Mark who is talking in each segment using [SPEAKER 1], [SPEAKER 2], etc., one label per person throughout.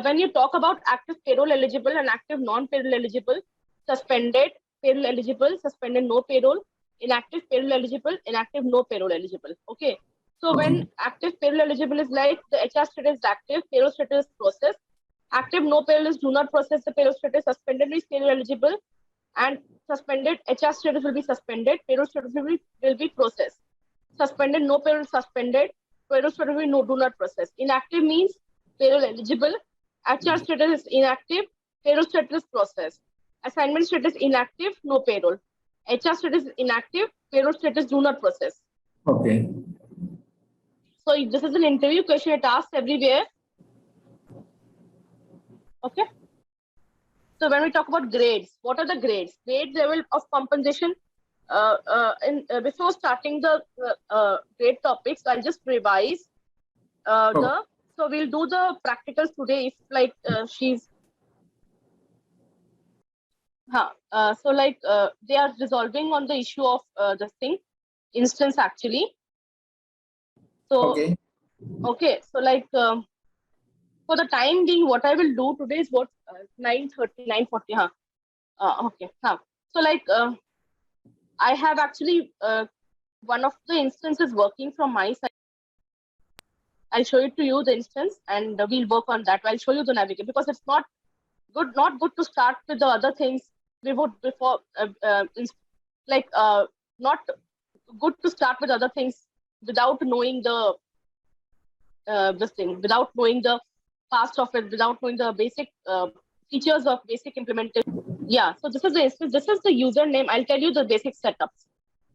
[SPEAKER 1] when you talk about active payroll eligible and active non-payroll eligible, suspended payroll eligible, suspended no payroll, inactive payroll eligible, inactive no payroll eligible. Okay. So when active payroll eligible is like the HR status is active, payroll status is processed. Active no payroll is do not process the payroll status. Suspended is payroll eligible, and suspended HR status will be suspended. Payroll status will be processed. Suspended no payroll suspended. Payroll status will no do not process. Inactive means payroll eligible. HR status is inactive. Payroll status processed. Assignment status inactive. No payroll. HR status is inactive. Payroll status do not process.
[SPEAKER 2] Okay.
[SPEAKER 1] So this is an interview question. It asks everywhere. Okay. So when we talk about grades, what are the grades? Grade level of compensation. Before starting the grade topics, I'll just revise So we'll do the practicals today. If like she's so like they are resolving on the issue of this thing instance actually. So okay, so like for the time being, what I will do today is what 9:30, 9:40. Okay. So like I have actually one of the instances working from my side. I'll show it to you the instance, and we'll work on that. I'll show you the navigation because it's not good to start with the other things before not good to start with other things without knowing the this thing, without knowing the past of it, without knowing the basic features of basic implementation. Yeah, so this is the instance, this is the username. I'll tell you the basic setups.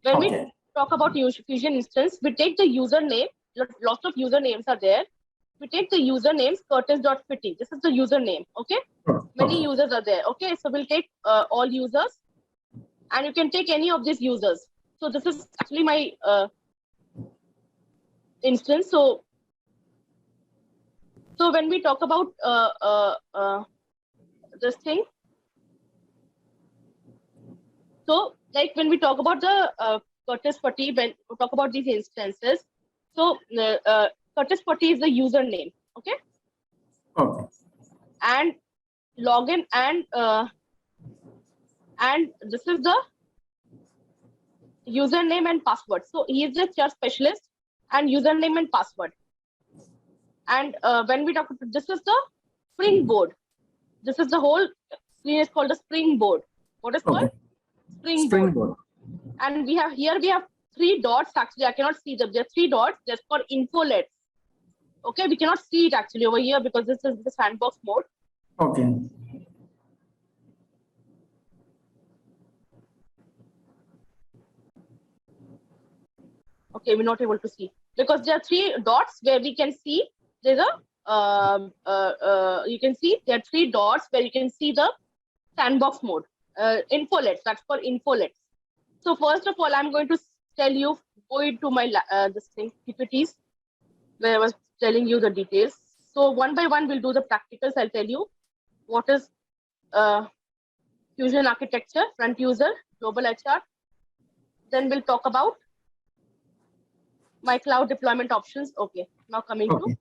[SPEAKER 1] When we talk about Fusion instance, we take the username, lots of usernames are there. We take the usernames curtis.fitty. This is the username, okay? Many users are there, okay? So we'll take all users, and you can take any of these users. So this is actually my instance. So when we talk about this thing, so like when we talk about the Curtis Putty, when we talk about these instances, so Curtis Putty is the username, okay?
[SPEAKER 2] Okay.
[SPEAKER 1] And login and this is the username and password. So he is the HR specialist and username and password. And when we talk about this is the springboard. This is the whole screen is called a springboard. What is called? Springboard. And we have here, we have 3 dots. Actually, I cannot see them. There are 3 dots. They're called infolets. Okay, we cannot see it actually over here because this is the sandbox mode.
[SPEAKER 2] Okay.
[SPEAKER 1] Okay, we're not able to see because there are 3 dots where we can see there's a you can see there are 3 dots where you can see the sandbox mode. Infolets, that's called infolets. So first of all, I'm going to tell you, go into my this thing, PPTs, where I was telling you the details. So one by one, we'll do the practicals. I'll tell you what is Fusion architecture, front user, global HR. Then we'll talk about my cloud deployment options. Okay, now coming to,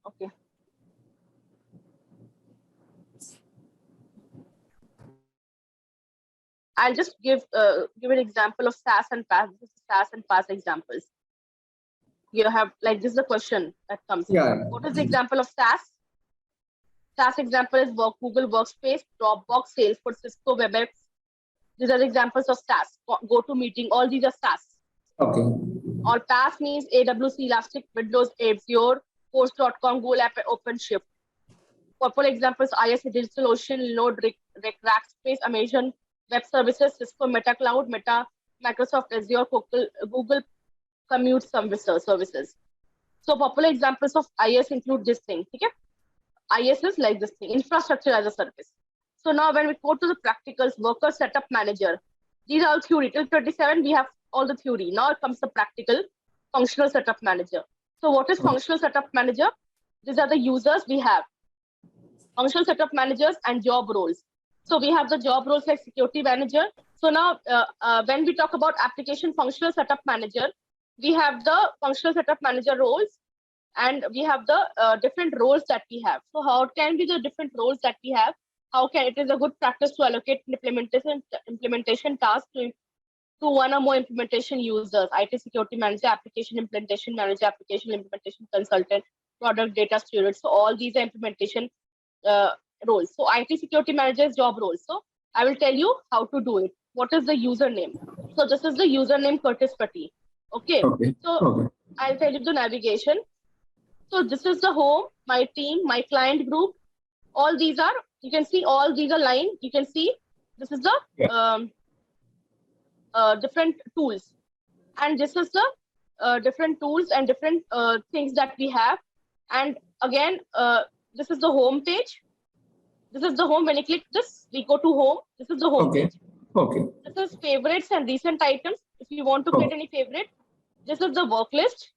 [SPEAKER 1] okay. I'll just give an example of SaaS and PaaS. This is SaaS and PaaS examples. You have like this is the question that comes.
[SPEAKER 2] Yeah.
[SPEAKER 1] What is the example of SaaS? SaaS example is Google Workspace, Dropbox, Salesforce, Cisco, WebEx. These are the examples of SaaS. GoToMeeting. All these are SaaS.
[SPEAKER 2] Okay.
[SPEAKER 1] Or PaaS means AWS, Elastic, Windows, Azure, Force.com, Google App, OpenShift. Popular examples: IS, DigitalOcean, Linode, Rackspace, Amazon Web Services, Cisco, Meta Cloud, Meta, Microsoft Azure, Google Commute Services. So popular examples of IS include this thing. Okay? IS is like this thing, infrastructure as a service. So now when we go to the practicals, worker setup manager, these are all theory. Till 27, we have all the theory. Now comes the practical, functional setup manager. So what is functional setup manager? These are the users we have. Functional setup managers and job roles. So we have the job roles like security manager. So now when we talk about application functional setup manager, we have the functional setup manager roles and we have the different roles that we have. So how it can be the different roles that we have? How can it is a good practice to allocate implementation tasks to one or more implementation users: IT security manager, application implementation manager, application implementation consultant, product data steward. So all these are implementation roles. So IT security manager's job role. So I will tell you how to do it. What is the username? So this is the username Curtis Patti. Okay.
[SPEAKER 2] Okay.
[SPEAKER 1] So
[SPEAKER 2] Okay.
[SPEAKER 1] I'll tell you the navigation. So this is the home, my team, my client group. All these are, you can see all these are line. You can see this is the different tools. And this is the different tools and different things that we have. And again, this is the home page. This is the home. When you click this, we go to home. This is the home
[SPEAKER 2] Okay.
[SPEAKER 1] page.
[SPEAKER 2] Okay.
[SPEAKER 1] This is favorites and recent items. If you want to create any favorite, this is the work list.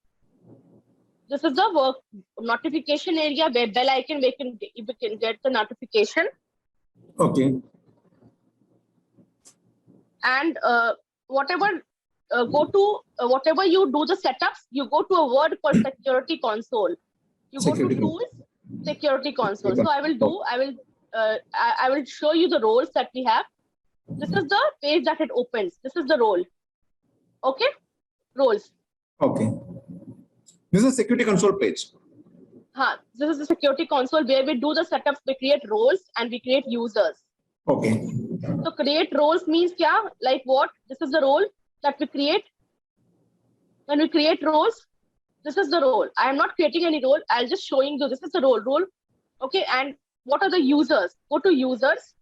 [SPEAKER 1] This is the work notification area where bell icon we can get the notification.
[SPEAKER 2] Okay.
[SPEAKER 1] And whatever whatever you do the setups, you go to a word called security console. You
[SPEAKER 2] Security
[SPEAKER 1] go to tools, security console. So I will show you the roles that we have. This is the page that it opens. This is the role. Okay, roles.
[SPEAKER 2] Okay.
[SPEAKER 3] This is a security console page.
[SPEAKER 1] This is the security console where we do the setups. We create roles and we create users.
[SPEAKER 2] Okay.
[SPEAKER 1] So create roles means kya? Like what? This is the role that we create. When we create roles, this is the role. I am not creating any role. I'll just showing you. This is the role. Okay. And what are the users? Go to users.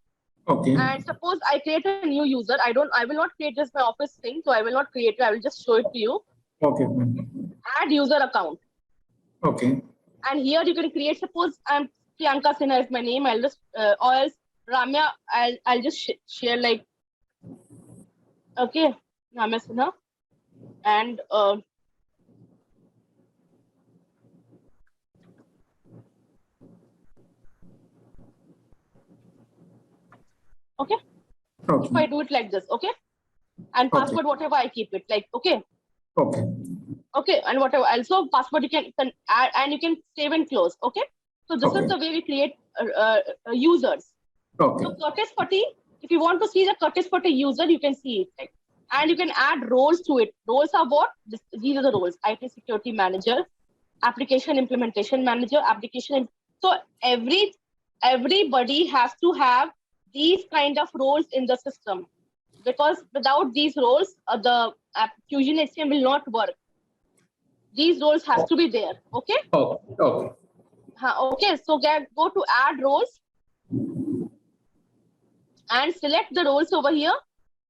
[SPEAKER 2] Okay.
[SPEAKER 1] And suppose I create a new user. I will not create this my office thing. So I will not create it. I will just show it to you.
[SPEAKER 2] Okay.
[SPEAKER 1] Add user account.
[SPEAKER 2] Okay.
[SPEAKER 1] And here you can create, suppose I'm Priyanka Sinha is my name. I'll just, or else Ramya, I'll just share like, okay, Ramya Sinha. And okay. If I do it like this, okay. And password, whatever I keep it like, okay.
[SPEAKER 2] Okay.
[SPEAKER 1] Okay, and whatever. Also, password you can add and you can save and close. Okay. So this is the way we create users.
[SPEAKER 2] Okay.
[SPEAKER 1] So Curtis Patti, if you want to see the Curtis Patti user, you can see it. Like, and you can add roles to it. Roles are what? These are the roles: IT security manager, application implementation manager, application. So everybody has to have these kind of roles in the system, because without these roles, the Fusion HCM will not work. These roles has to be there. Okay.
[SPEAKER 2] Okay.
[SPEAKER 1] Okay. So go to add roles and select the roles over here.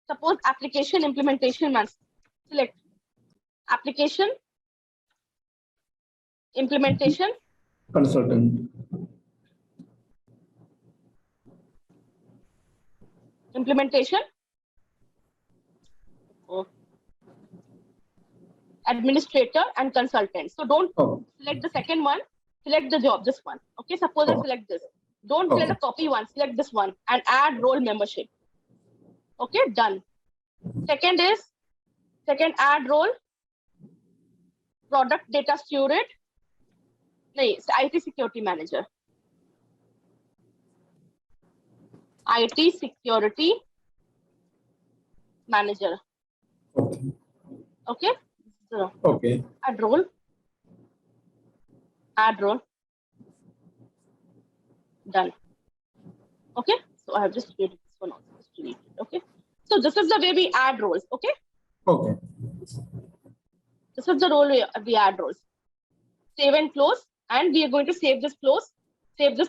[SPEAKER 1] Suppose application implementation manager. Select application implementation
[SPEAKER 2] Consultant.
[SPEAKER 1] Implementation. Administrator and consultant. So don't select the second one, select the job, this one. Okay, suppose I select this. Don't select a copy one, select this one and add role membership. Okay, done. Second add role, product data steward. No, it's IT security manager. IT security manager. Okay.
[SPEAKER 2] Okay.
[SPEAKER 1] Add role. Done. Okay. So I have just created this one also. Just delete it. Okay. So this is the way we add roles. Okay.
[SPEAKER 2] Okay.
[SPEAKER 1] This is the role we add roles. Save and close. And we are going to save this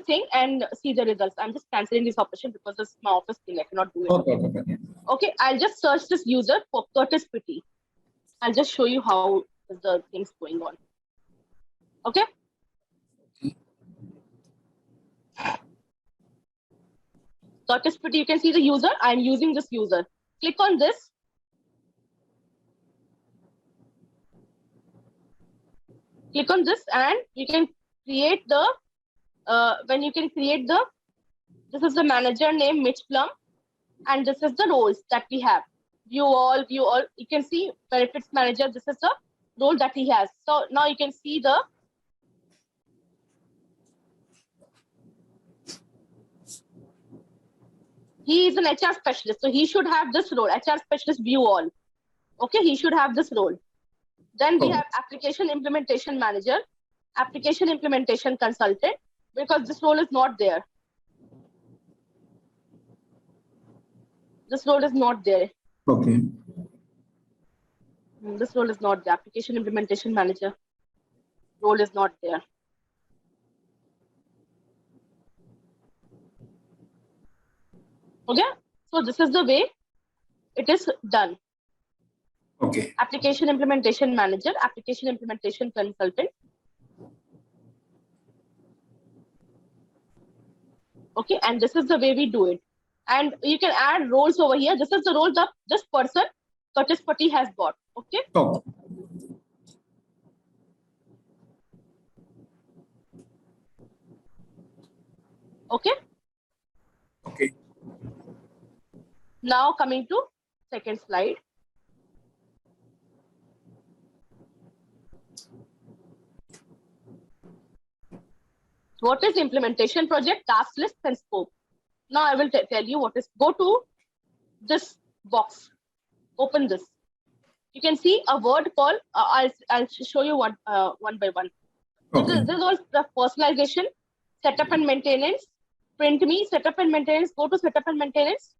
[SPEAKER 1] thing and see the results. I'm just canceling this operation because this is my office thing. I cannot do it. Okay. I'll just search this user for Curtis Patti. I'll just show you how the things going on. Okay. Curtis Patti, you can see the user. I'm using this user. Click on this. Click on this and you can create the, this is the manager name, Mitch Plum. And this is the roles that we have. View all, you can see benefits manager. This is the role that he has. So now you can see the he is an HR specialist, so he should have this role, HR specialist view all. Okay, he should have this role. Then we have application implementation manager, application implementation consultant, because this role is not there. This role is not there.
[SPEAKER 2] Okay.
[SPEAKER 1] This role is not there. Application implementation manager role is not there. Okay, so this is the way it is done.
[SPEAKER 2] Okay.
[SPEAKER 1] Application implementation manager, application implementation consultant. Okay, and this is the way we do it. And you can add roles over here. This is the role that this person, Curtis Patti, has got. Okay.
[SPEAKER 2] Oh.
[SPEAKER 1] Okay.
[SPEAKER 2] Okay.
[SPEAKER 1] Now coming to second slide. What is implementation project, task list, and scope? Now I will tell you what is. Go to this box. Open this. You can see a word called. I'll show you one by one.
[SPEAKER 2] Okay.
[SPEAKER 1] This is all the personalization, setup and maintenance. Print me, setup and maintenance. Go to setup and maintenance.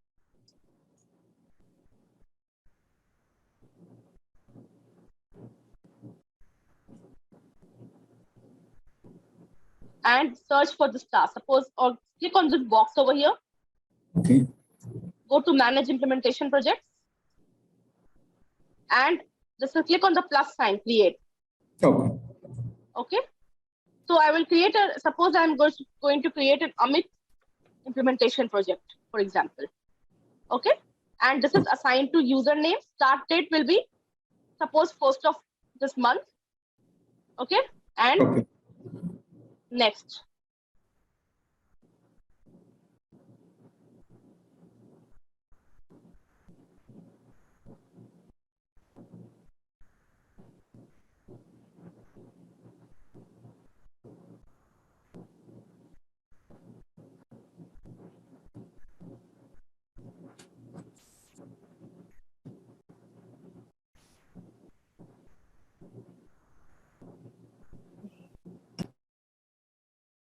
[SPEAKER 1] And search for this task. Suppose, or click on this box over here.
[SPEAKER 2] Okay.
[SPEAKER 1] Go to manage implementation projects. And just click on the plus sign, create.
[SPEAKER 2] Okay.
[SPEAKER 1] Okay. So I will create a, suppose I'm going to create an Amit implementation project, for example. Okay. And this is assigned to username. Start date will be, suppose, 1st of this month. Okay. And
[SPEAKER 2] Okay.
[SPEAKER 1] next.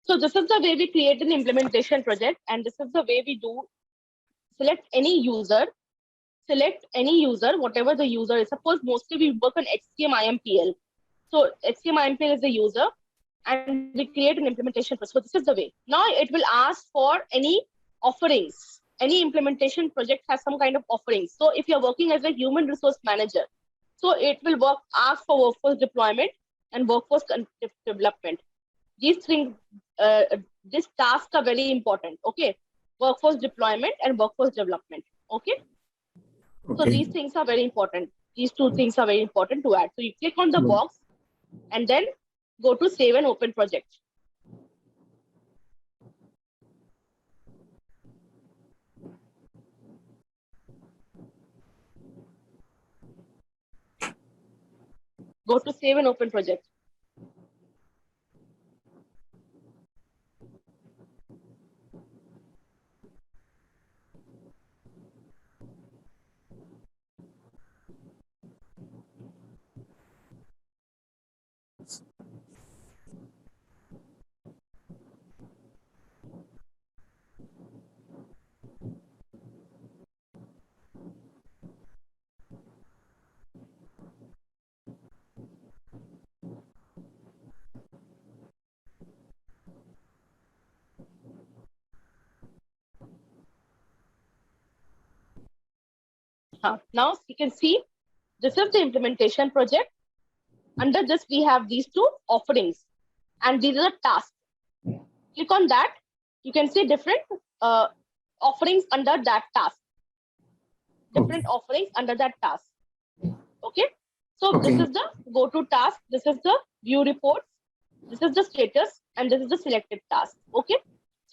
[SPEAKER 1] So this is the way we create an implementation project, and this is the way we do. Select any user, whatever the user is. Suppose mostly we work on HCM IMPL. So HCM IMPL is the user, and we create an implementation project. So this is the way. Now it will ask for any offerings. Any implementation project has some kind of offerings. So if you're working as a human resource manager, so it will ask for workforce deployment and workforce development. These things, these tasks are very important. Okay, workforce deployment and workforce development. Okay, so these things are very important. These two things are very important to add. So you click on the box and then go to save and open project. Go to save and open project. Now you can see this is the implementation project. Under this, we have these two offerings, and these are the tasks. Click on that. You can see different offerings under that task. Different offerings under that task. Okay. So this is the go to task. This is the view reports. This is the status, and this is the selected task. Okay.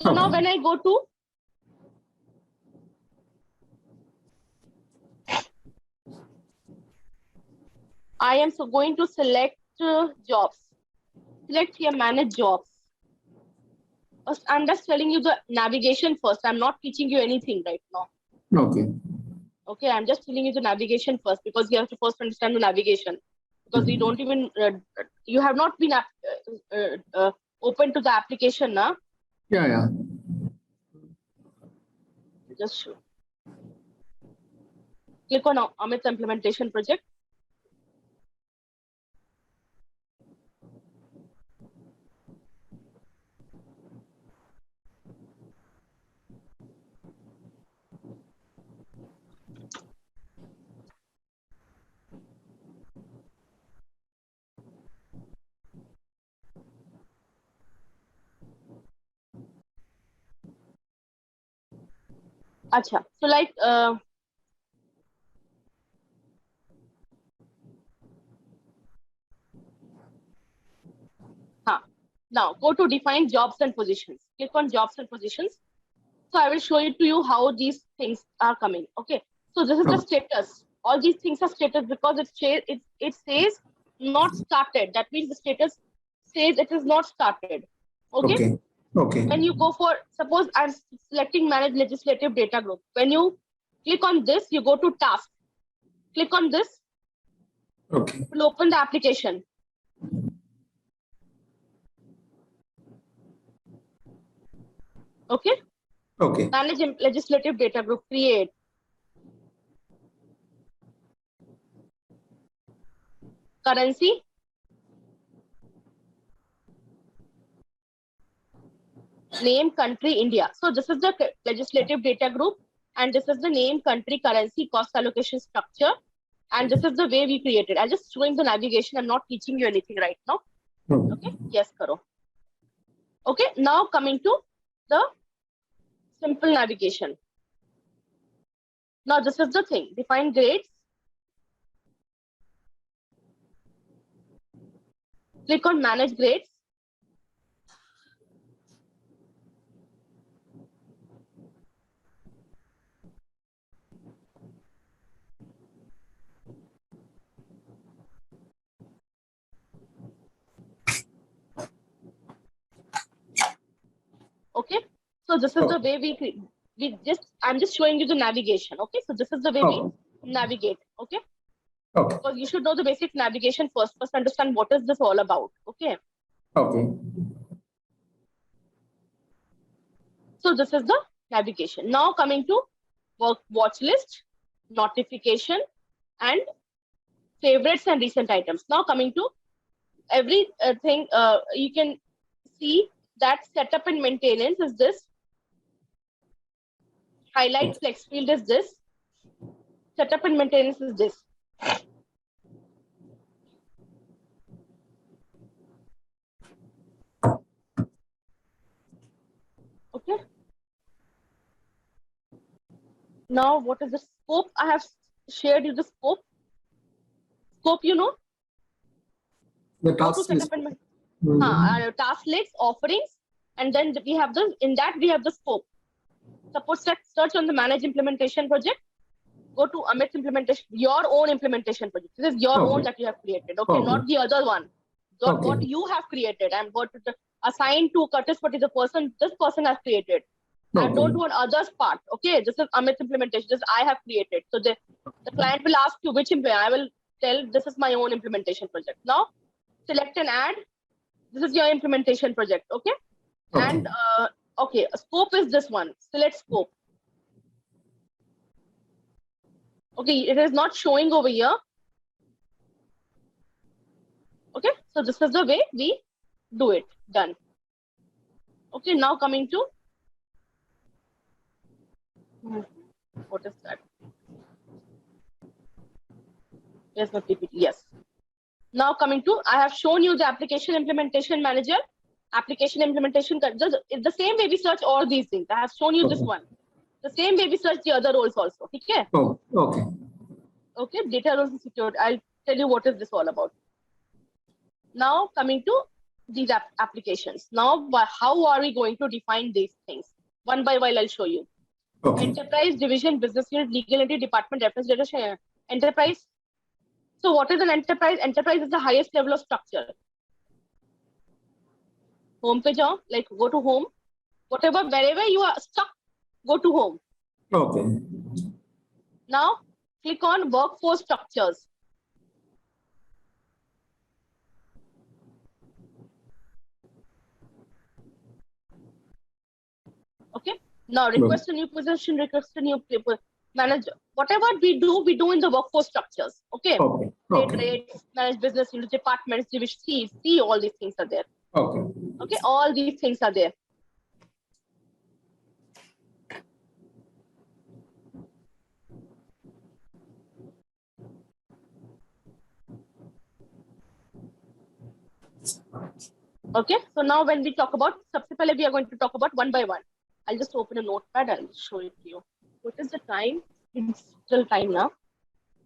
[SPEAKER 1] So now when I go to I am going to select jobs. Select here manage jobs. First, I'm just telling you the navigation first. I'm not teaching you anything right now.
[SPEAKER 2] Okay.
[SPEAKER 1] Okay, I'm just telling you the navigation first because you have to first understand the navigation. Because you don't even, you have not been open to the application now.
[SPEAKER 2] Yeah, yeah.
[SPEAKER 1] Just show. Click on Amit's implementation project. Acha. So like, now go to define jobs and positions. Click on jobs and positions. So I will show it to you how these things are coming. Okay. So this is the status. All these things are status because it says not started. That means the status says it is not started. Okay.
[SPEAKER 2] Okay. Okay.
[SPEAKER 1] When you go for, suppose I'm selecting manage legislative data group. When you click on this, you go to task. Click on this.
[SPEAKER 2] Okay.
[SPEAKER 1] It will open the application. Okay.
[SPEAKER 2] Okay.
[SPEAKER 1] Manage legislative data group, create. Currency. Name, country, India. So this is the legislative data group, and this is the name, country, currency, cost allocation structure, and this is the way we created. I'm just showing the navigation. I'm not teaching you anything right now. Okay. Yes, karo. Okay. Now coming to the simple navigation. Now this is the thing. Define grades. Click on manage grades. Okay. So this is the way I'm just showing you the navigation. Okay. So this is the way we navigate. Okay.
[SPEAKER 2] Okay.
[SPEAKER 1] Because you should know the basic navigation first. First understand what is this all about. Okay.
[SPEAKER 2] Okay.
[SPEAKER 1] So this is the navigation. Now coming to watch list, notification, and favorites and recent items. Now coming to everything, you can see that setup and maintenance is this. Highlight flex field is this. Setup and maintenance is this. Okay. Now, what is the scope? I have shared you the scope. Scope, you know?
[SPEAKER 2] The task list.
[SPEAKER 1] Task lists, offerings, and then we have in that we have the scope. Suppose search on the manage implementation project. Go to Amit's implementation, your own implementation project. This is your own that you have created. Okay, not the other one. Not what you have created. I'm going to assign to Curtis, what is the person this person has created. I don't want others part. Okay, this is Amit's implementation. This I have created. So the client will ask you which implement. I will tell this is my own implementation project. Now select and add. This is your implementation project. Okay. And okay, scope is this one. Select scope. Okay, it is not showing over here. Okay, so this is the way we do it. Done. Okay, now coming to what is that? Yes, my PPT. Yes. Now coming to, I have shown you the application implementation manager, application implementation. It's the same way we search all these things. I have shown you this one. The same way we search the other roles also. Okay.
[SPEAKER 2] Okay.
[SPEAKER 1] Okay. Data roles and security. I'll tell you what is this all about. Now coming to these applications. Now, how are we going to define these things? One by one, I'll show you. Okay. Enterprise, division, business unit, legal entity, department, reference data, share. Enterprise. So what is an enterprise? Enterprise is the highest level of structure. Home page, like go to home. Wherever you are stuck, go to home.
[SPEAKER 2] Okay.
[SPEAKER 1] Now, click on workforce structures. Okay. Now, request a new position, request a new manager. Whatever we do in the workforce structures. Okay.
[SPEAKER 2] Okay.
[SPEAKER 1] Create
[SPEAKER 2] Okay.
[SPEAKER 1] rates, manage business units, departments, division, see all these things are there.
[SPEAKER 2] Okay.
[SPEAKER 1] Okay. All these things are there. Okay. So now when we talk about, subsequently we are going to talk about one by one. I'll just open a notepad. I'll show it to you. What is the time? It's still time now.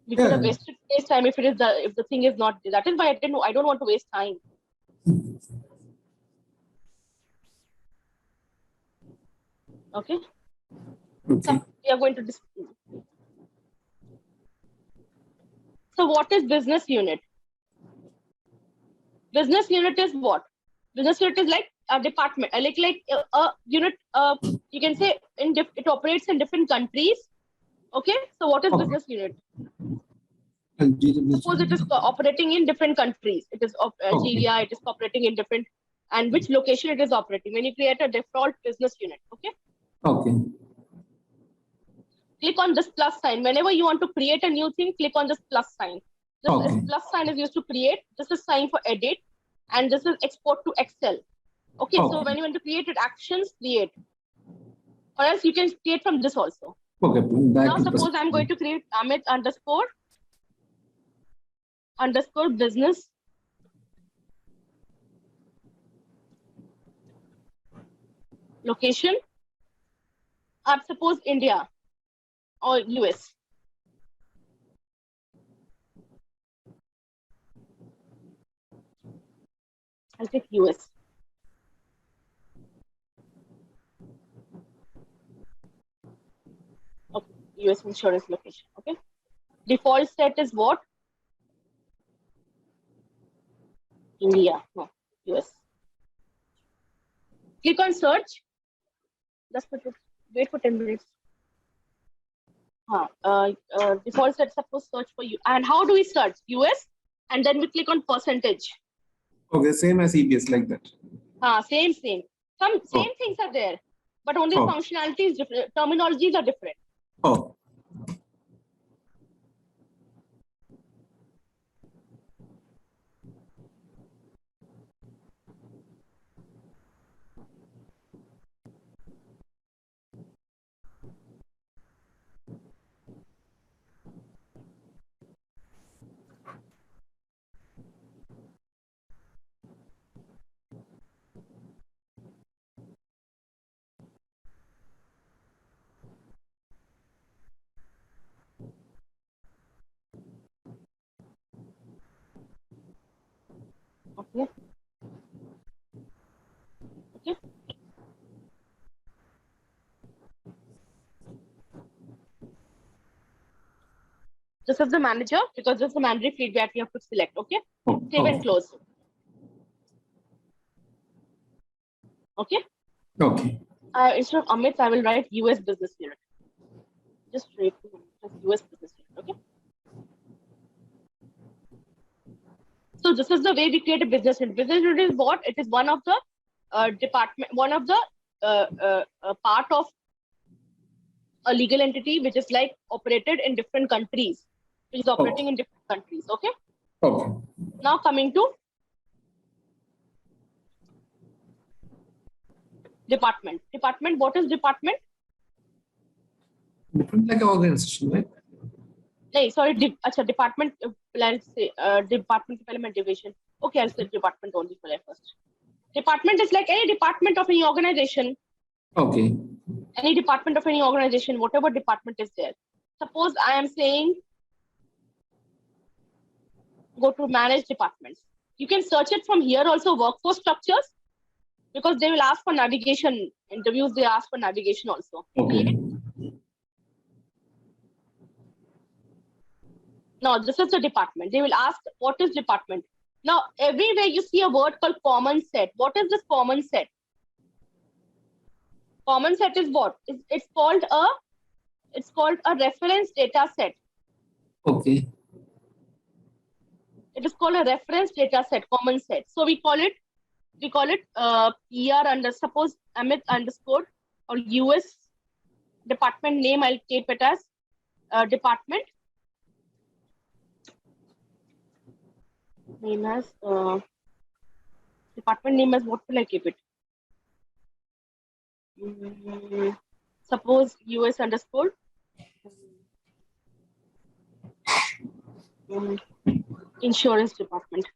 [SPEAKER 1] We could have wasted time if the thing is not. That is why I don't want to waste time. Okay. So we are going to discuss. So what is business unit? Business unit is what? Business unit is like a department, like a unit. You can say it operates in different countries. Okay. So what is business unit? Suppose it is operating in different countries. It is of Algeria. It is operating in different, and which location it is operating. When you create a default business unit, okay.
[SPEAKER 2] Okay.
[SPEAKER 1] Click on this plus sign. Whenever you want to create a new thing, click on this plus sign. This plus sign is used to create. This is sign for edit, and this is export to Excel. Okay. So when you want to create it, actions, create. Or else you can create from this also.
[SPEAKER 2] Okay.
[SPEAKER 1] Now suppose I'm going to create Amit underscore business location. Suppose India or US. I'll take US. Okay, US insurance location. Okay. Default set is what? India. No, US. Click on search. Just wait for 10 minutes. Default set suppose search for you. And how do we search? US, and then we click on percentage.
[SPEAKER 2] Okay, same as EBS, like that.
[SPEAKER 1] Same. Some same things are there, but only functionality is different. Terminologies are different.
[SPEAKER 2] Oh.
[SPEAKER 1] Okay. Okay. This is the manager, because this is the mandatory feedback you have to select. Okay. Save and close. Okay.
[SPEAKER 2] Okay.
[SPEAKER 1] Instead of Amit, I will write US business unit. Just write US business unit. Okay. So this is the way we create a business unit. Business unit is what? It is one of the department, one of the part of a legal entity which is like operated in different countries, which is operating in different countries. Okay.
[SPEAKER 2] Okay.
[SPEAKER 1] Now coming to department. Department. What is department?
[SPEAKER 2] Different like organization, right?
[SPEAKER 1] No, sorry. Department. Let's say department development division. Okay, I'll say department only for first. Department is like any department of any organization.
[SPEAKER 2] Okay.
[SPEAKER 1] Any department of any organization, whatever department is there. Suppose I am saying go to manage departments. You can search it from here also, workforce structures, because they will ask for navigation interviews. They ask for navigation also.
[SPEAKER 2] Okay.
[SPEAKER 1] Now, this is the department. They will ask, what is department? Now, everywhere you see a word called common set. What is this common set? Common set is what? It's called a reference data set.
[SPEAKER 2] Okay.
[SPEAKER 1] It is called a reference data set, common set. So we call it PR under, suppose Amit underscore or US department name. I'll keep it as department name as department name as what will I keep it? Suppose US underscore insurance department.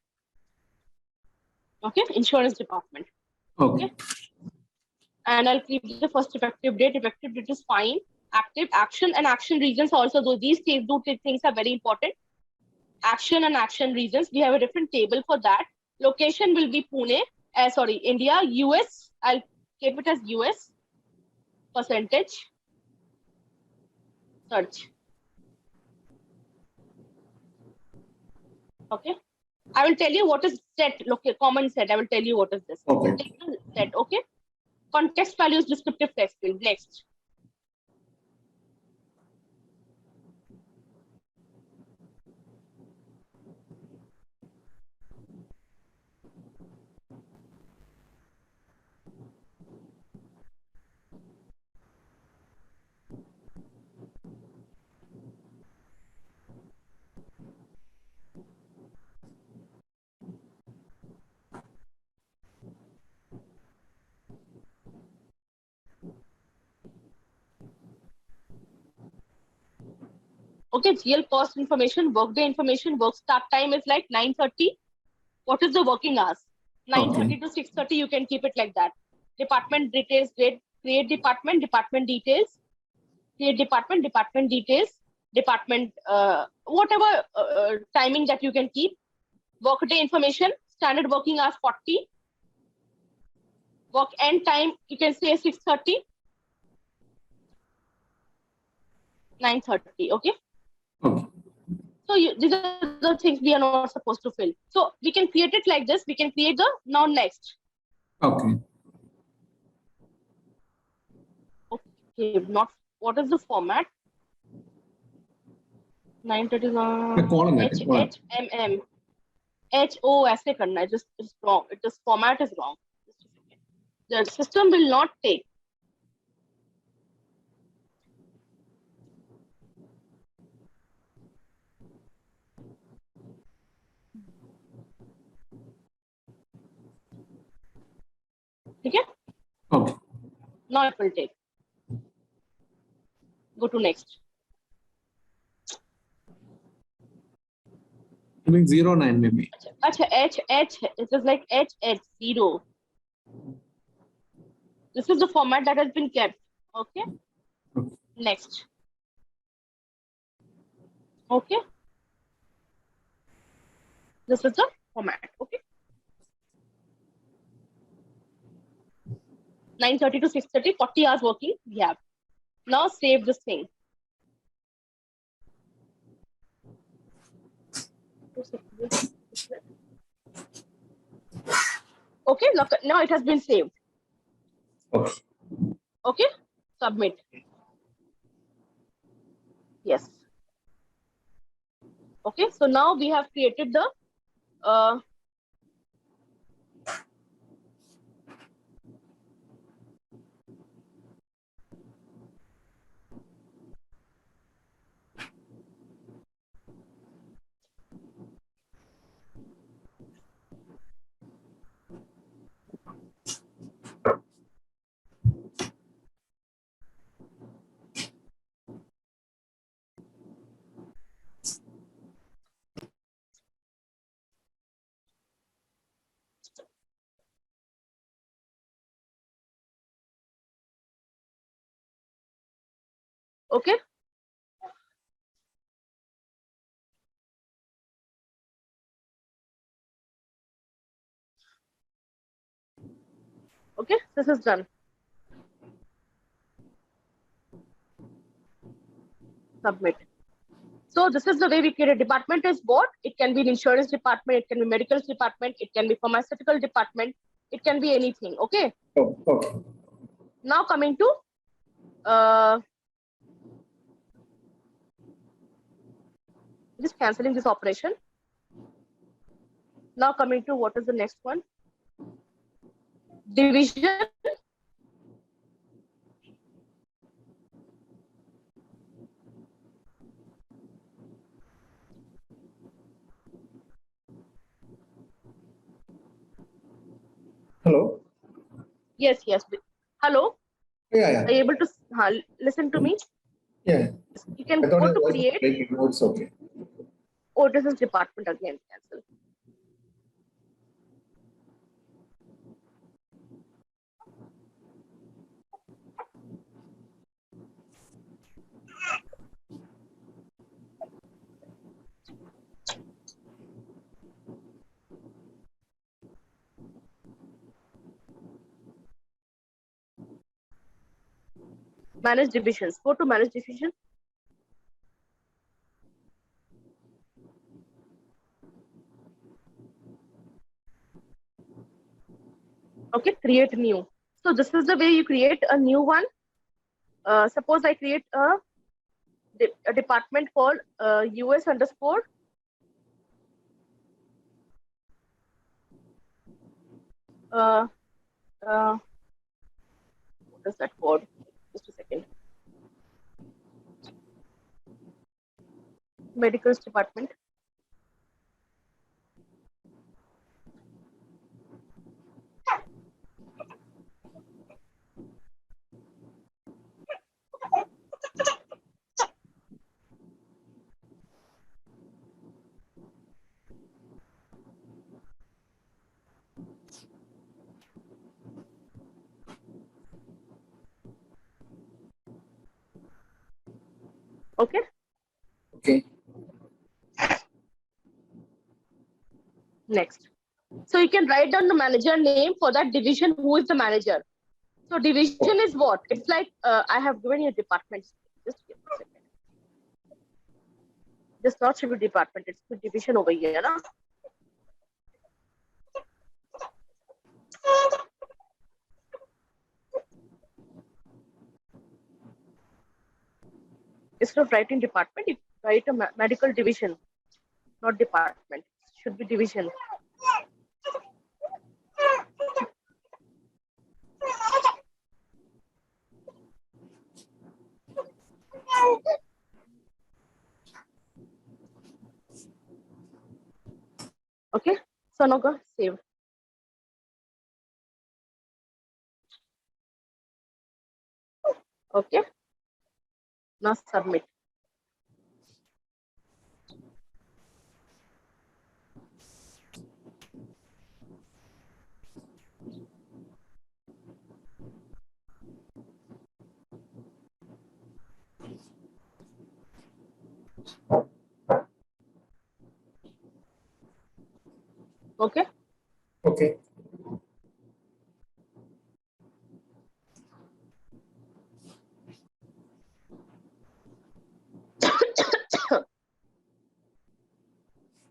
[SPEAKER 1] Okay, insurance department.
[SPEAKER 2] Okay.
[SPEAKER 1] And I'll keep the first effective date. Effective date is fine. Active, action, and action regions also. Though these two things are very important. Action and action regions. We have a different table for that. Location will be Pune. India. US. I'll keep it as US. Percentage. Search. Okay. I will tell you what is set. Look, common set. I will tell you what is this.
[SPEAKER 3] Okay.
[SPEAKER 1] Take the set. Okay. Context values, descriptive text field. Next. Okay, GL cost information, workday information, work start time is like 9:30. What is the working hours? 9:30 to 6:30, you can keep it like that. Department details, create department, department details, create department, department details, department, whatever timing that you can keep. Workday information, standard working hours 40. Work end time, you can say 6:30, 9:30, okay?
[SPEAKER 2] Okay.
[SPEAKER 1] So these are the things we are not supposed to fill. So we can create it like this. We can create the now next.
[SPEAKER 2] Okay.
[SPEAKER 1] Okay, not what is the format? 9:30
[SPEAKER 2] column
[SPEAKER 1] HRMS. HO ऐसे करना है. Just it's wrong. This format is wrong. The system will not take. Okay?
[SPEAKER 2] Okay.
[SPEAKER 1] Now it will take. Go to next.
[SPEAKER 2] I mean 09 maybe.
[SPEAKER 1] Achha, H. It is like HH0. This is the format that has been kept. Okay? Next. Okay? This is the format. Okay? 9:30 to 6:30, 40 hours working. We have. Now save this thing. Okay, look, now it has been saved.
[SPEAKER 2] Okay.
[SPEAKER 1] Okay, submit. Yes. Okay, so now we have created the okay. Okay, this is done. Submit. So this is the way we create a department is what? It can be an insurance department, it can be medical department, it can be pharmaceutical department, it can be anything. Okay.
[SPEAKER 3] Oh, okay.
[SPEAKER 1] Now coming to just cancelling this operation. Now coming to what is the next one? Division.
[SPEAKER 3] Hello.
[SPEAKER 1] Yes, yes. Hello.
[SPEAKER 3] Yeah.
[SPEAKER 1] Are you able to listen to me?
[SPEAKER 3] Yeah.
[SPEAKER 1] You can
[SPEAKER 3] I thought
[SPEAKER 1] go
[SPEAKER 3] it
[SPEAKER 1] to
[SPEAKER 3] was
[SPEAKER 1] create.
[SPEAKER 3] breaking. No, it's okay.
[SPEAKER 1] Oh, this is department again. Cancel. Manage divisions. Go to manage division. Okay, create new. So this is the way you create a new one. Suppose I create a department called US underscore what is that code? Just a second. Medicals department. Okay.
[SPEAKER 3] Okay.
[SPEAKER 1] Next. So you can write down the manager name for that division. Who is the manager? So division is what? It's like I have given you departments. Just give me a second. This not should be department. It's the division over here, no? Instead of writing department, you write a medical division, not department. It should be division. Okay. So now go save. Okay. Now submit. Okay.
[SPEAKER 3] Okay.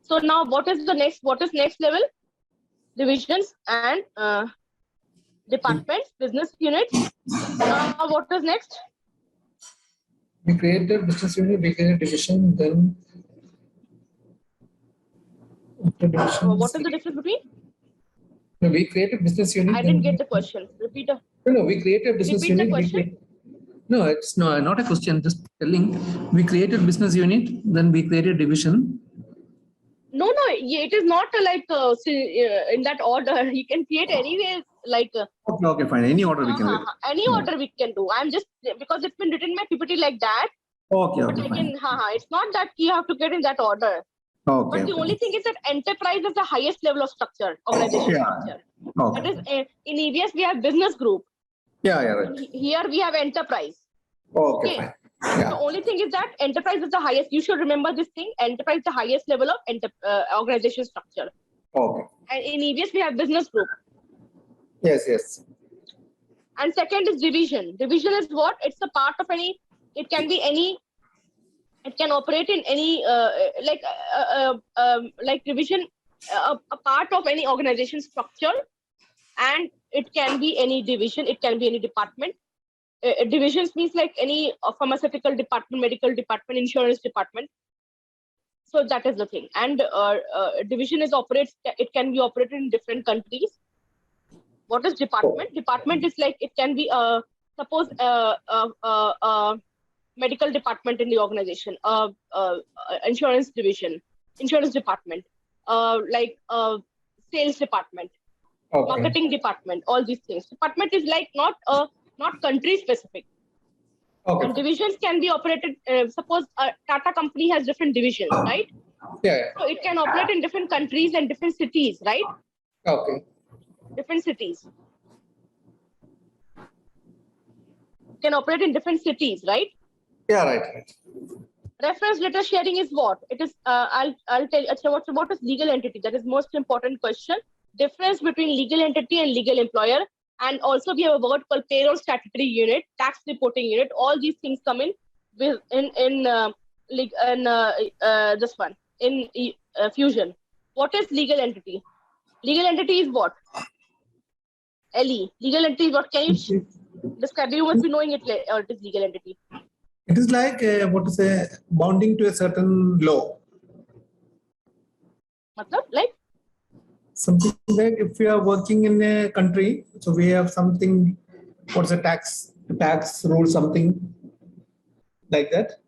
[SPEAKER 1] So now what is the next? What is next level? Divisions and departments, business units. Now what is next?
[SPEAKER 3] We created business unit, we created division, then after division.
[SPEAKER 1] What is the difference between?
[SPEAKER 3] No, we created business unit.
[SPEAKER 1] I didn't get the question. Repeat.
[SPEAKER 3] No, we created business
[SPEAKER 1] Repeat the
[SPEAKER 3] unit.
[SPEAKER 1] question.
[SPEAKER 2] No, it's not a question. Just telling. We created business unit, then we created division.
[SPEAKER 1] No, it is not like in that order. You can create anyway, like
[SPEAKER 2] Okay, fine. Any order we can do.
[SPEAKER 1] any order we can do. I'm just because it's been written in my PPT like that.
[SPEAKER 2] Okay,
[SPEAKER 1] But I
[SPEAKER 2] fine.
[SPEAKER 1] can, it's not that you have to get in that order.
[SPEAKER 2] Okay.
[SPEAKER 1] But the only thing is that enterprise is the highest level of structure, organization structure.
[SPEAKER 2] Okay.
[SPEAKER 1] That is in EVS we have business group.
[SPEAKER 2] Yeah, right.
[SPEAKER 1] Here we have enterprise.
[SPEAKER 3] Okay, fine. Yeah.
[SPEAKER 1] The only thing is that enterprise is the highest. You should remember this thing. Enterprise is the highest level of organization structure.
[SPEAKER 3] Okay.
[SPEAKER 1] And in EVS we have business group.
[SPEAKER 3] Yes.
[SPEAKER 1] And second is division. Division is what? It's a part of any. It can be any. It can operate in any like division, a part of any organization structure, and it can be any division. It can be any department. divisions means like any pharmaceutical department, medical department, insurance department. So that is the thing. And division is it can be operated in different countries. What is department? Department is like, it can be suppose medical department in the organization, insurance division, insurance department, sales department, marketing department, all these things. Department is like not country specific.
[SPEAKER 3] Okay.
[SPEAKER 1] And divisions can be operated, suppose a Tata company has different divisions, right?
[SPEAKER 3] Yeah.
[SPEAKER 1] So it can operate in different countries and different cities, right?
[SPEAKER 3] Okay.
[SPEAKER 1] Different cities. Can operate in different cities, right?
[SPEAKER 3] Yeah, right.
[SPEAKER 1] Reference data sharing is what? It is, I'll tell you, what is legal entity? That is most important question. Difference between legal entity and legal employer. And also we have a word called payroll statutory unit, tax reporting unit. All these things come in with this one in Fusion. What is legal entity? Legal entity is what? LE. Legal entity is what? Can you describe? You must be knowing it. It is legal entity.
[SPEAKER 3] It is like bounding to a certain law.
[SPEAKER 1] Like?
[SPEAKER 3] Something like if we are working in a country, so we have something, what's a tax rule, something like that?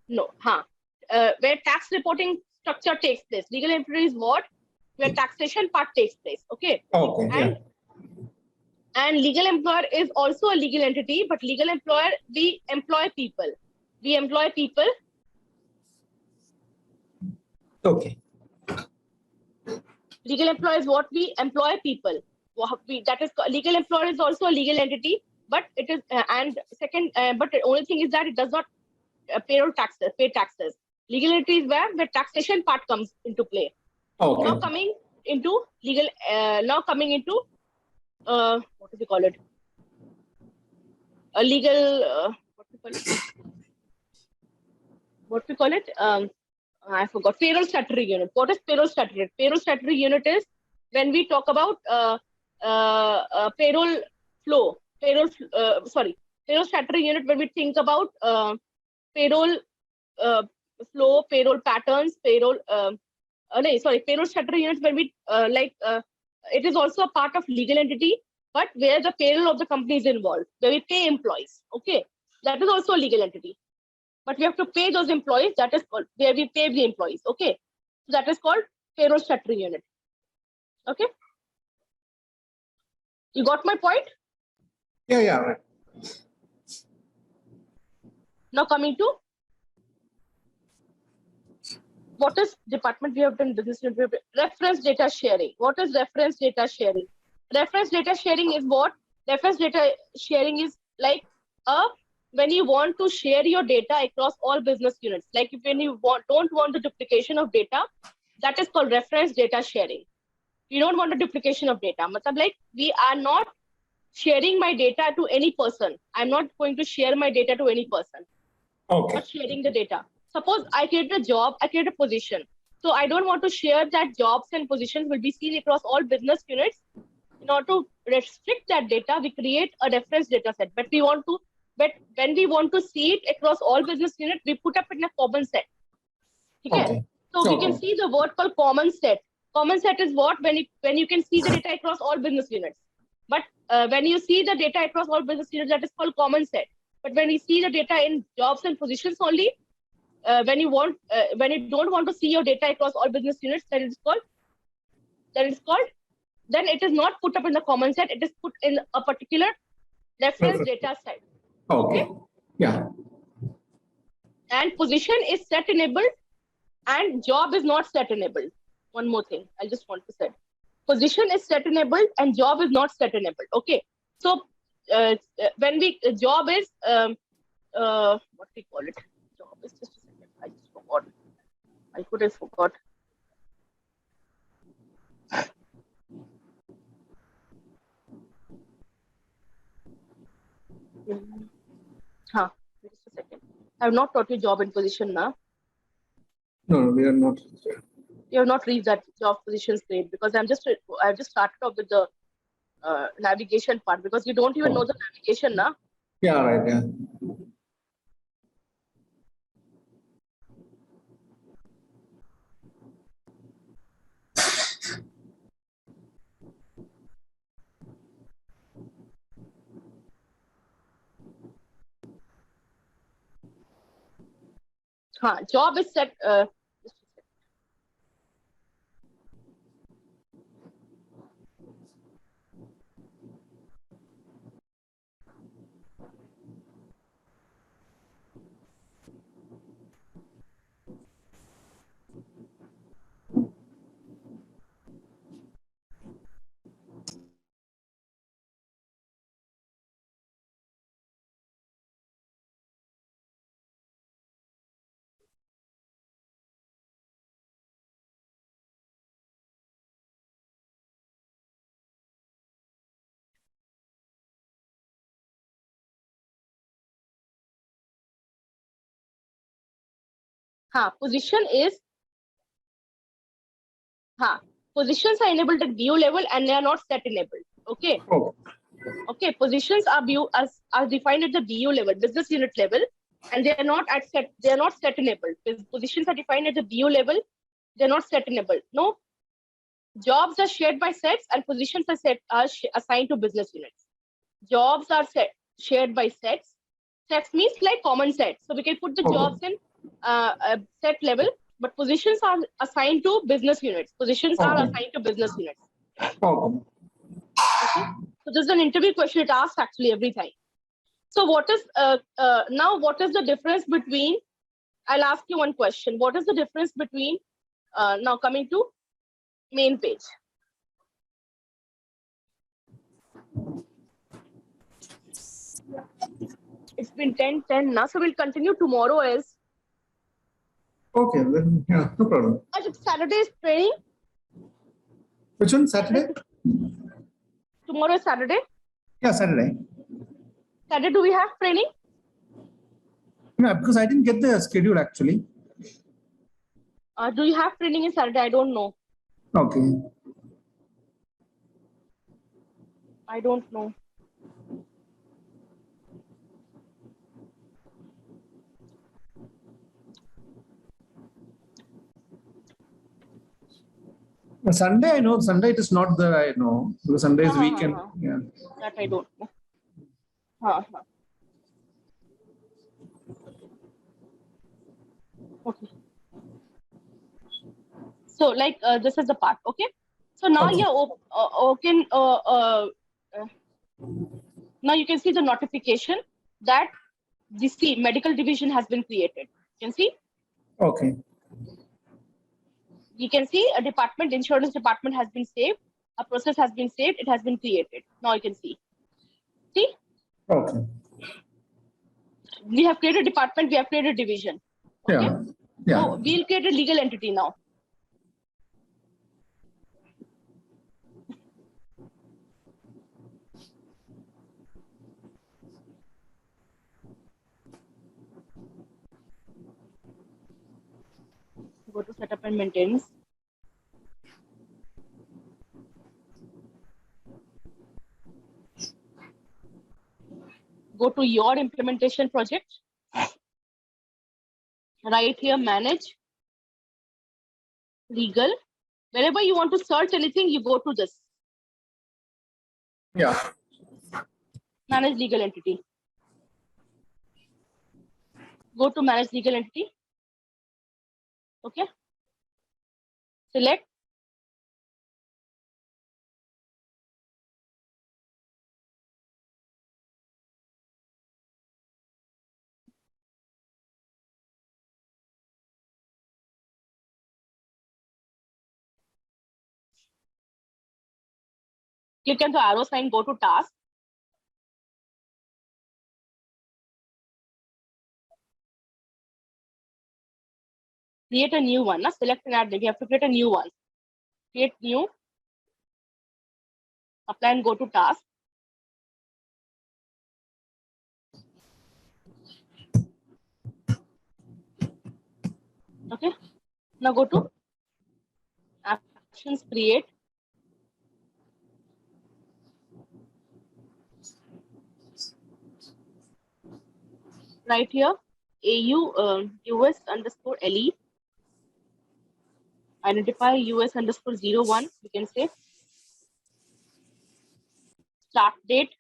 [SPEAKER 1] No. Where tax reporting structure takes place. Legal entity is what? Where taxation part takes place. Okay.
[SPEAKER 3] Okay.
[SPEAKER 1] And legal employer is also a legal entity, but legal employer, we employ people.
[SPEAKER 3] Okay.
[SPEAKER 1] Legal employer is what? We employ people. That is, legal employer is also a legal entity, but it is, but the only thing is that it does not pay taxes. Legal entity is where the taxation part comes into play.
[SPEAKER 3] Okay.
[SPEAKER 1] Now coming into legal, what do we call it? A legal, what we call it? I forgot. Payroll statutory unit. What is payroll statutory? Payroll statutory unit is when we talk about payroll flow. Payroll statutory unit when we think about payroll flow, payroll patterns, payroll statutory unit when we it is also a part of legal entity, but where the payroll of the company is involved, where we pay employees. Okay, that is also a legal entity. But we have to pay those employees. That is called where we pay the employees. Okay, so that is called payroll statutory unit. Okay, you got my point?
[SPEAKER 3] Yeah, right.
[SPEAKER 1] Now coming to what is department we have done business unit. Reference data sharing. What is reference data sharing? Reference data sharing is what? Reference data sharing is like when you want to share your data across all business units, like when you don't want the duplication of data, that is called reference data sharing. You don't want a duplication of data. Like we are not sharing my data to any person. I'm not going to share my data to any person.
[SPEAKER 3] Okay.
[SPEAKER 1] Not sharing the data. Suppose I create a job, I create a position. So I don't want to share that jobs and positions will be seen across all business units. In order to restrict that data, we create a reference data set. But when we want to see it across all business units, we put up in a common set. Okay. So we can see the word called common set. Common set is what? When you can see the data across all business units. But when you see the data across all business units, that is called common set. But when we see the data in jobs and positions only, when you don't want to see your data across all business units, then it is not put up in the common set. It is put in a particular reference data set.
[SPEAKER 3] Okay. Yeah.
[SPEAKER 1] And position is set enabled and job is not set enabled. One more thing I just want to say. Position is set enabled and job is not set enabled. Okay. So when job is what we call it? Job is just a second. I just forgot. I could have forgot. Just a second. I have not taught you job and position now.
[SPEAKER 3] No, we are not.
[SPEAKER 1] You have not reached that job positions grade because I've just started off with the navigation part because you don't even know the navigation now.
[SPEAKER 3] Yeah, right. Yeah.
[SPEAKER 1] Job is set. Position is. Positions are enabled at view level and they are not set enabled. Okay.
[SPEAKER 3] Oh,
[SPEAKER 1] Okay. Positions are are defined at the BU level, business unit level, and they are not at set. They are not set enabled. Positions are defined at the BU level. They're not set enabled. No. Jobs are shared by sets and positions are assigned to business units. Jobs are shared by sets. Sets means like common sets. So we can put the jobs in set level, but positions are assigned to business units. Positions are assigned to business units.
[SPEAKER 3] oh.
[SPEAKER 1] Okay. So this is an interview question. It asks actually every time. So what is now? What is the difference between? I'll ask you one question. What is the difference between now coming to main page? It's been 10:10 now, so we'll continue tomorrow as.
[SPEAKER 3] Okay, then yeah, no problem.
[SPEAKER 1] Saturday is training.
[SPEAKER 3] Which one? Saturday?
[SPEAKER 1] Tomorrow is Saturday.
[SPEAKER 3] Yeah, Saturday.
[SPEAKER 1] Saturday, do we have training?
[SPEAKER 3] No, because I didn't get the schedule actually.
[SPEAKER 1] Do you have training in Saturday? I don't know.
[SPEAKER 3] Okay.
[SPEAKER 1] I don't know.
[SPEAKER 3] Sunday, I know. Sunday it is not there, I know. Because Sunday is weekend. Yeah.
[SPEAKER 1] That I don't know. Okay. So like this is the part. Okay. So now
[SPEAKER 3] Okay.
[SPEAKER 1] now you can see the notification that this medical division has been created. You can see.
[SPEAKER 3] Okay.
[SPEAKER 1] You can see a department, insurance department has been saved. A process has been saved. It has been created. Now you can see. See?
[SPEAKER 3] Okay.
[SPEAKER 1] We have created department. We have created division. Okay?
[SPEAKER 3] Yeah. Yeah.
[SPEAKER 1] So we'll create a legal entity now. Go to setup and maintenance. Go to your implementation project. Right here, manage, legal. Wherever you want to search anything, you go to this.
[SPEAKER 3] Yeah.
[SPEAKER 1] Manage legal entity. Go to manage legal entity. Okay. Select. Click on the arrow sign, go to task. Create a new one. Select and add. We have to create a new one. Create new. Apply and go to task. Okay. Now go to actions, create. right here, US underscore LE. Identify US underscore 01, we can say. Start date,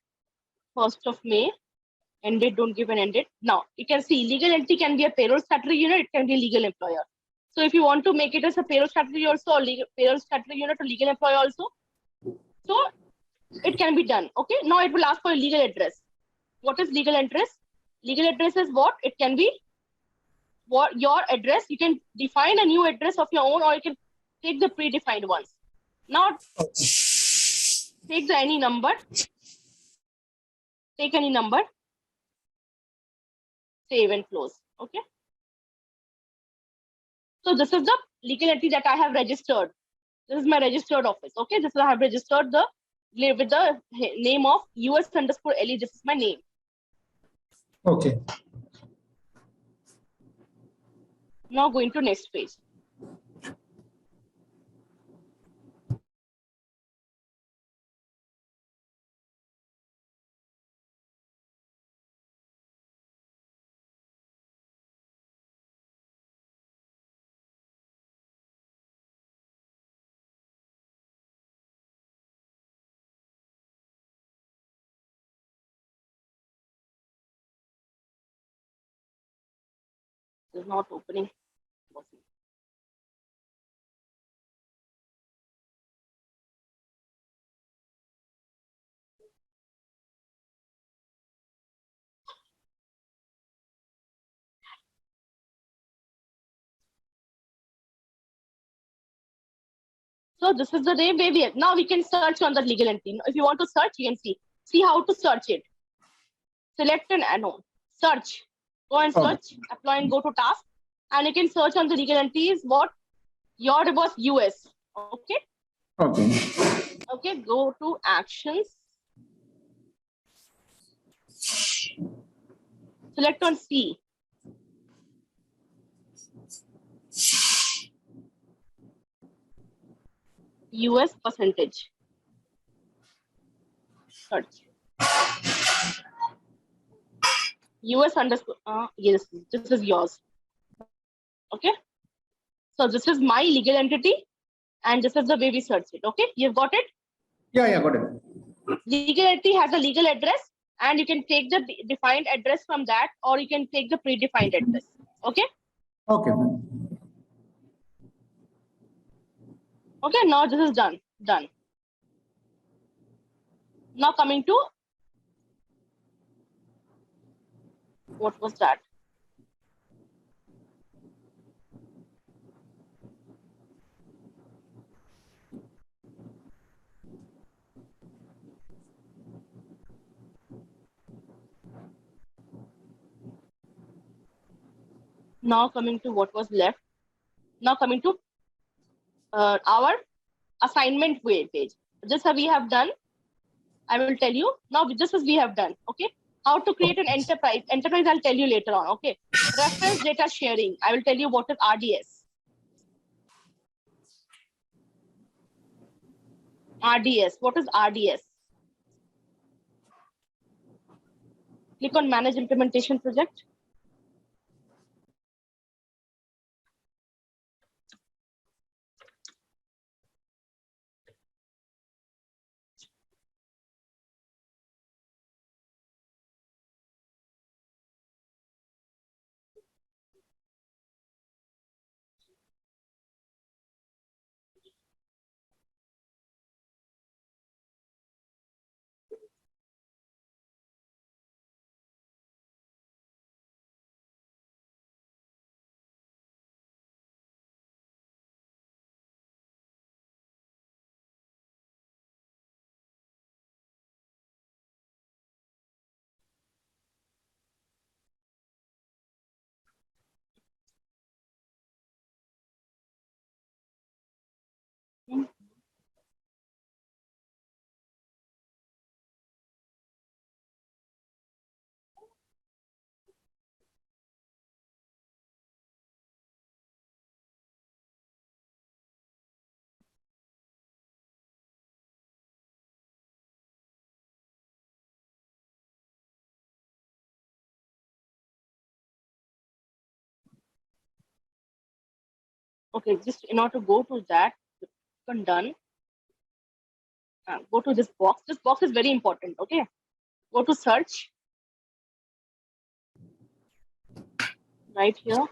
[SPEAKER 1] 1st of May. End date, don't give an end date. Now, you can see legal entity can be a payroll statutory unit, it can be a legal employer. So if you want to make it as a payroll statutory also, or payroll statutory unit or legal employer also, so it can be done. Okay, now it will ask for a legal address. What is legal address? Legal address is what? It can be what your address. You can define a new address of your own, or you can take the predefined ones. Now, take the any number. Take any number. Save and close. Okay. So this is the legal entity that I have registered. This is my registered office. Okay. This is I have registered the with the name of US underscore LE. This is my name.
[SPEAKER 3] Okay.
[SPEAKER 1] Now going to next page. It's not opening. So this is the way we now we can search on the legal entity. If you want to search, you can see how to search it. Select an add-on, search, go and search, apply and go to task, and you can search on the legal entities what your was US. Okay.
[SPEAKER 3] Okay.
[SPEAKER 1] Okay, go to actions. Select on C. US percentage. Search. US underscore, yes, this is yours. Okay. So this is my legal entity and this is the way we search it. Okay. You've got it?
[SPEAKER 3] Yeah, got it.
[SPEAKER 1] Legal entity has a legal address and you can take the defined address from that or you can take the predefined address. Okay.
[SPEAKER 3] Okay.
[SPEAKER 1] Okay. Now this is done. Done. Now coming to what was that? Now coming to what was left. Now coming to our assignment page. This we have done. I will tell you. Now this is we have done. Okay. How to create an enterprise. Enterprise I'll tell you later on. Okay. Reference data sharing. I will tell you what is RDS. RDS. What is RDS? Click on Manage Implementation Project. Okay, just in order to go to that, done. Go to this box. This box is very important. Okay, go to search. Right here.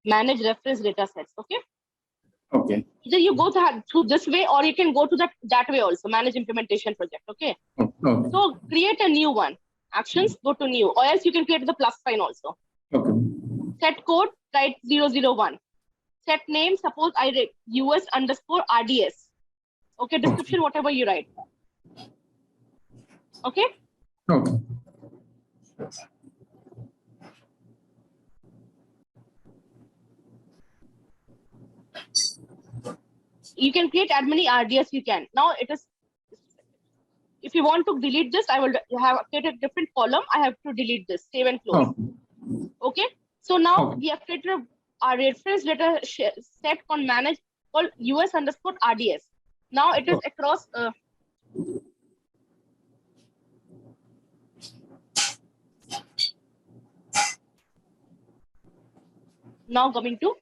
[SPEAKER 1] Manage reference data sets. Okay.
[SPEAKER 4] Okay.
[SPEAKER 1] Either you go through this way, or you can go to that way also. Manage implementation project. Okay.
[SPEAKER 4] Okay.
[SPEAKER 1] So create a new one. Actions, go to new, or else you can create the plus sign also.
[SPEAKER 4] Okay.
[SPEAKER 1] Set code, write 001. Set name, suppose I write US_RDS. Okay, description, whatever you write. Okay.
[SPEAKER 4] Okay.
[SPEAKER 1] You can create as many RDS you can. Now it is, if you want to delete this, I will have created a different column. I have to delete this, save and close. Okay. So now we have created a reference data set on manage called US_RDS. Now it is across. Now coming to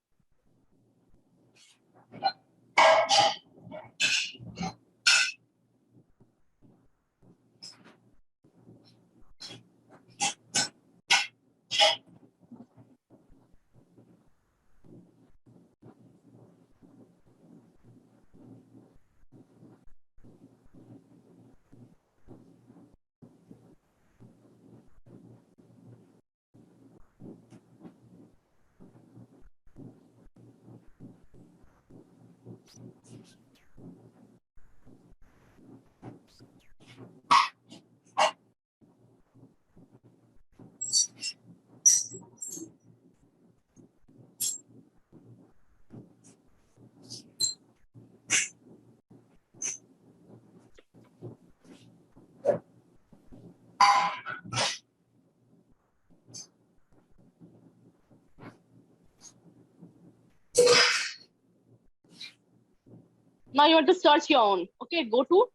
[SPEAKER 1] now you want to search your own. Okay, go to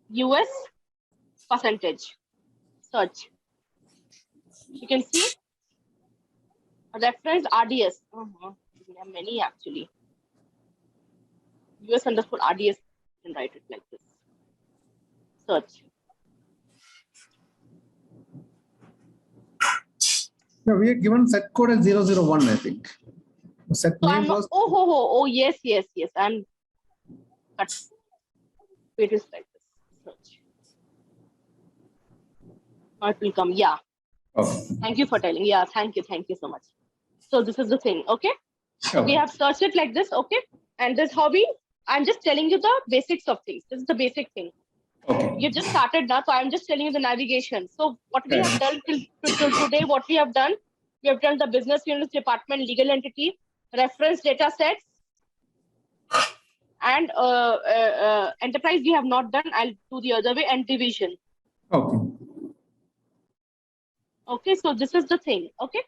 [SPEAKER 1] US percentage search. You can see a reference RDS. There are many actually. US_RDS. You can write it like this. Search.
[SPEAKER 3] No, we are given set code as 001, I think. Set
[SPEAKER 1] So
[SPEAKER 3] name
[SPEAKER 1] I'm not,
[SPEAKER 3] was.
[SPEAKER 1] oh, yes. I'm cut. It is like this. Search. Now it will come. Yeah.
[SPEAKER 4] Okay.
[SPEAKER 1] Thank you for telling. Yeah, thank you so much. So this is the thing. Okay. So we have searched it like this. Okay. And this how I'm just telling you the basics of things. This is the basic thing.
[SPEAKER 4] Okay.
[SPEAKER 1] You just started now, so I'm just telling you the navigation. So what we have done till today, what we have done the business units department, legal entity, reference data sets, and enterprise we have not done. I'll do the other way, and division.
[SPEAKER 4] Okay.
[SPEAKER 1] Okay, so this is the thing. Okay.